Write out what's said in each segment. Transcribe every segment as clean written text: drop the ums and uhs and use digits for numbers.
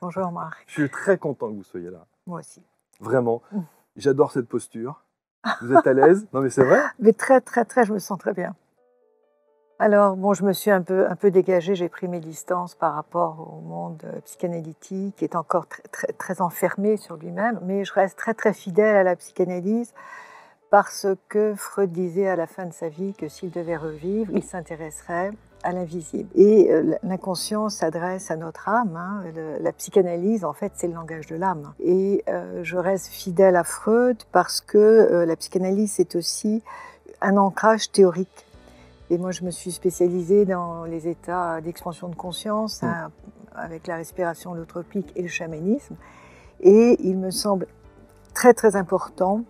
Bonjour Marc. Je suis très content que vous soyez là. Moi aussi. Vraiment. J'adore cette posture. Vous êtes à l'aise? Non mais c'est vrai? Mais très, je me sens très bien. Alors, bon, je me suis un peu dégagée, j'ai pris mes distances par rapport au monde psychanalytique, qui est encore très enfermé sur lui-même, mais je reste très fidèle à la psychanalyse parce que Freud disait à la fin de sa vie que s'il devait revivre, il s'intéresserait à l'invisible. Et l'inconscient s'adresse à notre âme. Hein. La psychanalyse, en fait, c'est le langage de l'âme. Et je reste fidèle à Freud parce que la psychanalyse, c'est aussi un ancrage théorique. Et moi, je me suis spécialisée dans les états d'expansion de conscience, hein, avec la respiration holotropique et le chamanisme. Et il me semble très important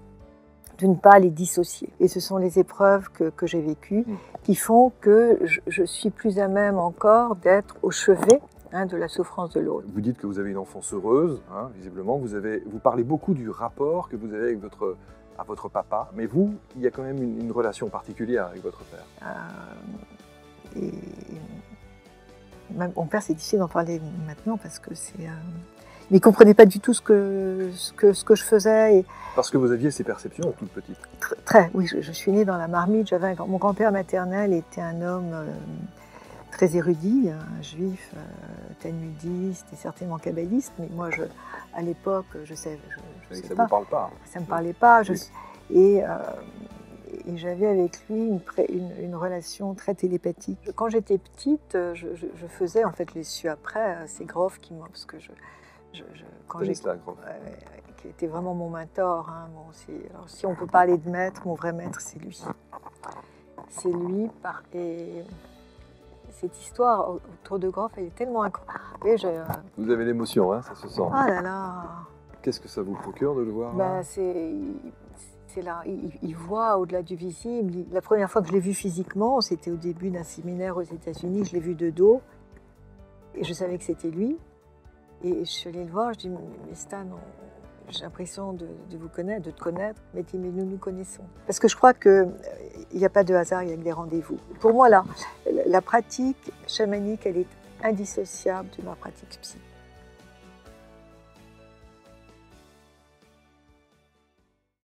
de ne pas les dissocier. Et ce sont les épreuves que j'ai vécues qui font que je suis plus à même encore d'être au chevet de la souffrance de l'autre. Vous dites que vous avez une enfance heureuse, hein, visiblement. Vous parlez beaucoup du rapport que vous avez avec votre papa, mais vous, il y a quand même une relation particulière avec votre père. Mon père, c'est difficile d'en parler maintenant parce que c'est... Mais il ne comprenait pas du tout ce que je faisais. Et... Parce que vous aviez ces perceptions toute petite. Oui, je suis née dans la marmite. Mon grand-père maternel était un homme très érudit, un juif talmudiste et certainement kabbaliste. Mais moi, à l'époque, je sais Ça ne pas. vous parle pas. Ça ne me parlait pas. Et j'avais avec lui une relation très télépathique. Quand j'étais petite, je faisais, en fait, je l'ai su après, c'est Grof qui m'a... Parce que qui était vraiment mon mentor. Hein. Bon, alors, si on peut parler de maître, mon vrai maître, c'est lui. C'est lui. Et cette histoire autour de Grof, elle est tellement incroyable. Vous avez l'émotion, hein, ça se sent. Ah là là. Qu'est-ce que ça vous procure de le voir là? C'est là, il voit au-delà du visible. La première fois que je l'ai vu physiquement, c'était au début d'un séminaire aux États-Unis. Je l'ai vu de dos et je savais que c'était lui. Et je suis allée le voir, je dis, mais Stan, j'ai l'impression de vous connaître, de te connaître. Mais il dit, mais nous nous connaissons. Parce que je crois qu'il n'y a pas de hasard, il y a que des rendez-vous. Pour moi, la pratique chamanique, elle est indissociable de ma pratique psy.